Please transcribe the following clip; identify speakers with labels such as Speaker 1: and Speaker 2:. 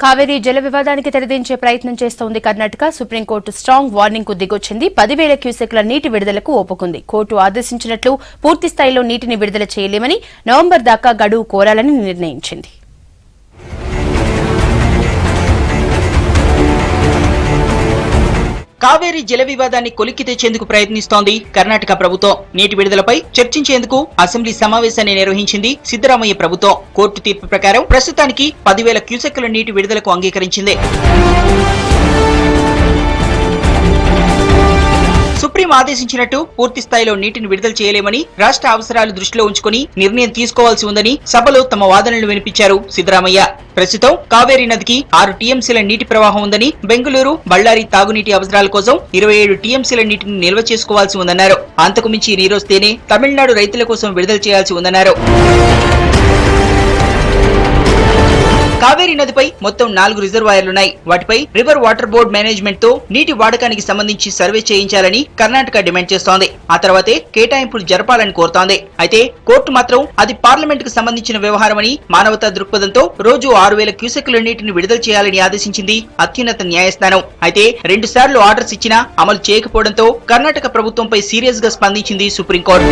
Speaker 1: కావేరీ జల వివాదానికి తెరదించే ప్రయత్నం చేస్తోంది కర్ణాటక. సుప్రీంకోర్టు స్ట్రాంగ్ వార్నింగ్ కు దిగొచ్చింది. 10,000 క్యూసెక్ల నీటి విడుదలకు ఒప్పుకుంది. కోర్టు ఆదేశించినట్లు పూర్తి స్థాయిలో నీటిని విడుదల చేయలేమని, నవంబర్ దాకా గడువు కోరాలని నిర్ణయించింది.
Speaker 2: కావేరీ జల వివాదాన్ని కొలిక్కి తెచ్చేందుకు ప్రయత్నిస్తోంది కర్ణాటక ప్రభుత్వం. నీటి విడుదలపై చర్చించేందుకు అసెంబ్లీ సమావేశాన్ని నిర్వహించింది సిద్దరామయ్య ప్రభుత్వం. కోర్టు తీర్పు ప్రకారం ప్రస్తుతానికి 10,000 క్యూసెక్కుల నీటి విడుదలకు అంగీకరించింది. సుప్రీం ఆదేశించినట్టు పూర్తి స్థాయిలో నీటిని విడుదల చేయలేమని, రాష్ట్ర అవసరాలు దృష్టిలో ఉంచుకుని నిర్ణయం తీసుకోవాల్సి ఉందని సభలో తమ వాదనలు వినిపించారు సిద్దరామయ్య. ప్రస్తుతం కావేరీ నదికి 6 టీఎంసీల నీటి ప్రవాహం ఉందని, బెంగళూరు, బళ్ళారి తాగునీటి అవసరాల కోసం 27 టీఎంసీల నీటిని నిల్వ చేసుకోవాల్సి ఉందన్నారు. అంతకు మించి నీరొస్తేనే తమిళనాడు రైతుల కోసం విడుదల చేయాల్సి ఉందన్నారు. కావేరీ నదిపై మొత్తం 4 రిజర్వాయర్లున్నాయి. వాటిపై రివర్ వాటర్ బోర్డు మేనేజ్మెంట్ తో నీటి వాడకానికి సంబంధించి సర్వే చేయించాలని కర్ణాటక డిమాండ్ చేస్తోంది. ఆ తర్వాతే కేటాయింపులు జరపాలని కోరుతోంది. అయితే కోర్టు మాత్రం అది పార్లమెంట్ కు సంబంధించిన వ్యవహారమని, మానవతా దృక్పథంతో రోజు 6,000 క్యూసెక్కుల నీటిని విడుదల చేయాలని ఆదేశించింది అత్యున్నత న్యాయస్థానం. అయితే 2 సార్లు ఆర్డర్స్ ఇచ్చినా అమలు చేయకపోవడంతో కర్ణాటక ప్రభుత్వంపై సీరియస్ గా స్పందించింది సుప్రీంకోర్టు.